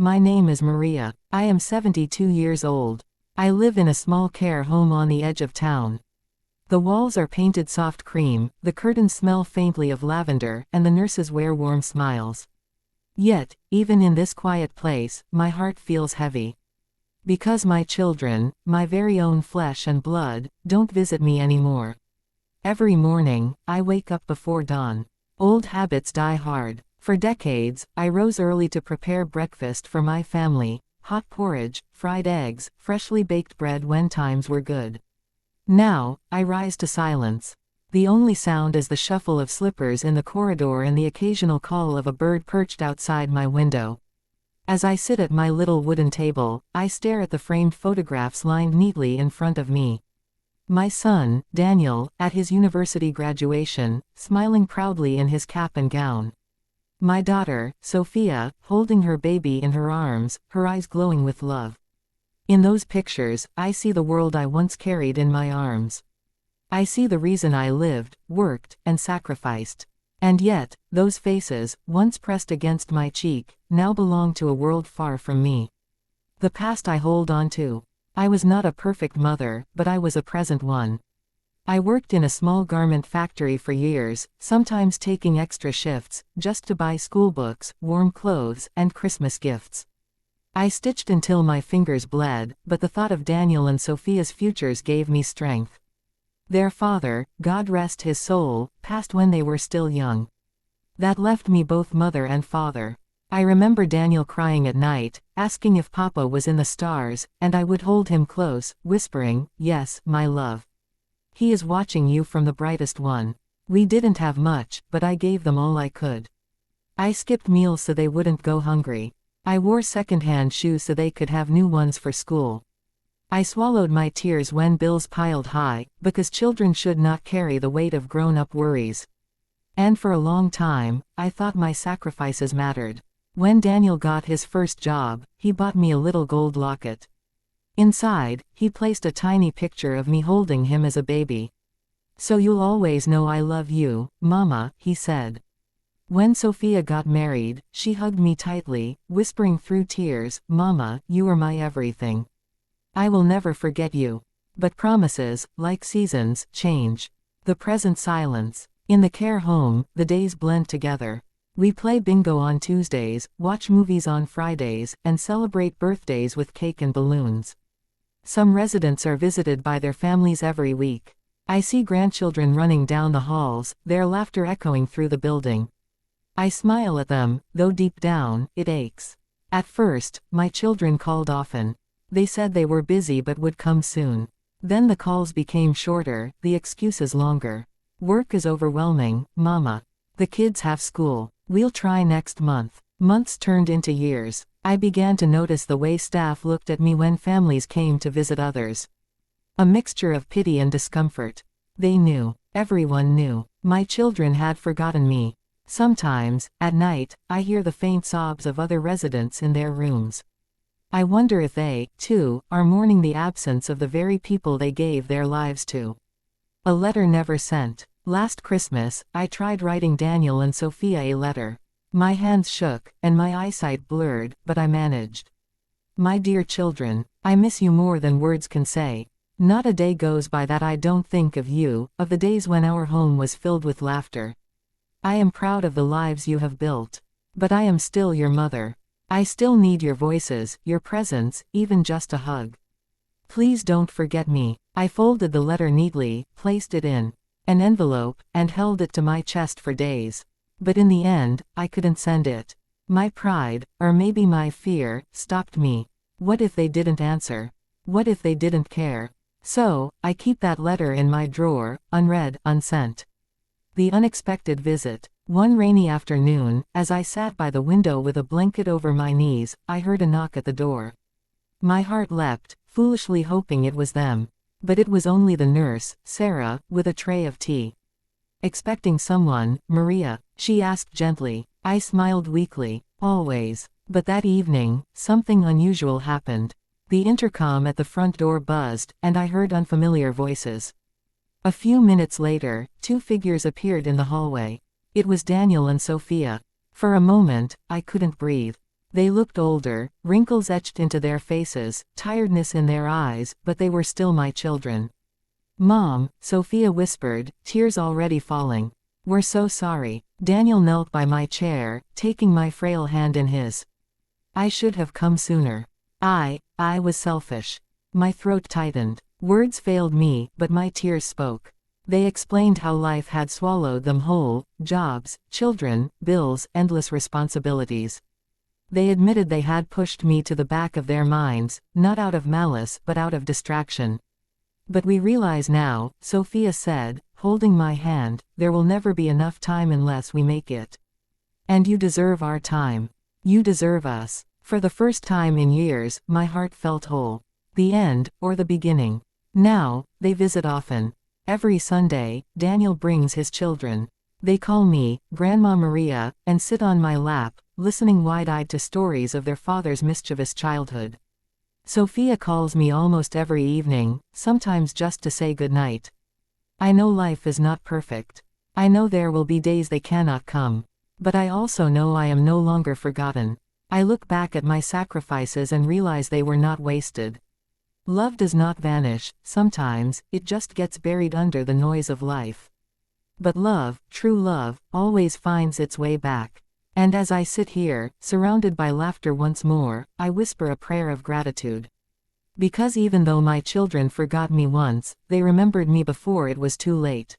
My name is Maria. I am 72 years old. I live in a small care home on the edge of town. The walls are painted soft cream, the curtains smell faintly of lavender, and the nurses wear warm smiles. Yet, even in this quiet place, my heart feels heavy. Because my children, my very own flesh and blood, don't visit me anymore. Every morning, I wake up before dawn. Old habits die hard. For decades, I rose early to prepare breakfast for my family: hot porridge, fried eggs, freshly baked bread when times were good. Now, I rise to silence. The only sound is the shuffle of slippers in the corridor and the occasional call of a bird perched outside my window. As I sit at my little wooden table, I stare at the framed photographs lined neatly in front of me. My son, Daniel, at his university graduation, smiling proudly in his cap and gown. My daughter, Sophia, holding her baby in her arms, her eyes glowing with love. In those pictures, I see the world I once carried in my arms. I see the reason I lived, worked, and sacrificed. And yet, those faces, once pressed against my cheek, now belong to a world far from me. The past I hold on to. I was not a perfect mother, but I was a present one. I worked in a small garment factory for years, sometimes taking extra shifts, just to buy school books, warm clothes, and Christmas gifts. I stitched until my fingers bled, but the thought of Daniel and Sophia's futures gave me strength. Their father, God rest his soul, passed when they were still young. That left me both mother and father. I remember Daniel crying at night, asking if Papa was in the stars, and I would hold him close, whispering, "Yes, my love. He is watching you from the brightest one." We didn't have much, but I gave them all I could. I skipped meals so they wouldn't go hungry. I wore second-hand shoes so they could have new ones for school. I swallowed my tears when bills piled high, because children should not carry the weight of grown-up worries. And for a long time, I thought my sacrifices mattered. When Daniel got his first job, he bought me a little gold locket. Inside, he placed a tiny picture of me holding him as a baby. "So you'll always know I love you, Mama," he said. When Sophia got married, she hugged me tightly, whispering through tears, "Mama, you are my everything. I will never forget you." But promises, like seasons, change. The present silence. In the care home, the days blend together. We play bingo on Tuesdays, watch movies on Fridays, and celebrate birthdays with cake and balloons. Some residents are visited by their families every week. I see grandchildren running down the halls, their laughter echoing through the building. I smile at them, though deep down, it aches. At first, my children called often. They said they were busy but would come soon. Then the calls became shorter, the excuses longer. "Work is overwhelming, Mama. The kids have school. We'll try next month." Months turned into years. I began to notice the way staff looked at me when families came to visit others. A mixture of pity and discomfort. They knew. Everyone knew. My children had forgotten me. Sometimes, at night, I hear the faint sobs of other residents in their rooms. I wonder if they, too, are mourning the absence of the very people they gave their lives to. A letter never sent. Last Christmas, I tried writing Daniel and Sophia a letter. My hands shook, and my eyesight blurred, but I managed. "My dear children, I miss you more than words can say. Not a day goes by that I don't think of you, of the days when our home was filled with laughter. I am proud of the lives you have built. But I am still your mother. I still need your voices, your presence, even just a hug. Please don't forget me." I folded the letter neatly, placed it in an envelope, and held it to my chest for days. But in the end, I couldn't send it. My pride, or maybe my fear, stopped me. What if they didn't answer? What if they didn't care? So, I keep that letter in my drawer, unread, unsent. The unexpected visit. One rainy afternoon, as I sat by the window with a blanket over my knees, I heard a knock at the door. My heart leapt, foolishly hoping it was them. But it was only the nurse, Sarah, with a tray of tea. "Expecting someone, Maria?" she asked gently. I smiled weakly. "Always." But that evening, something unusual happened. The intercom at the front door buzzed, and I heard unfamiliar voices. A few minutes later, two figures appeared in the hallway. It was Daniel and Sophia. For a moment, I couldn't breathe. They looked older, wrinkles etched into their faces, tiredness in their eyes, but they were still my children. "Mom," Sophia whispered, tears already falling. "We're so sorry." Daniel knelt by my chair, taking my frail hand in his. "I should have come sooner. I was selfish." My throat tightened. Words failed me, but my tears spoke. They explained how life had swallowed them whole: jobs, children, bills, endless responsibilities. They admitted they had pushed me to the back of their minds, not out of malice but out of distraction. "But we realize now," Sophia said, holding my hand, "there will never be enough time unless we make it. And you deserve our time. You deserve us." For the first time in years, my heart felt whole. The end, or the beginning. Now, they visit often. Every Sunday, Daniel brings his children. They call me Grandma Maria, and sit on my lap, listening wide-eyed to stories of their father's mischievous childhood. Sophia calls me almost every evening, sometimes just to say goodnight. I know life is not perfect. I know there will be days they cannot come. But I also know I am no longer forgotten. I look back at my sacrifices and realize they were not wasted. Love does not vanish, sometimes, it just gets buried under the noise of life. But love, true love, always finds its way back. And as I sit here, surrounded by laughter once more, I whisper a prayer of gratitude. Because even though my children forgot me once, they remembered me before it was too late.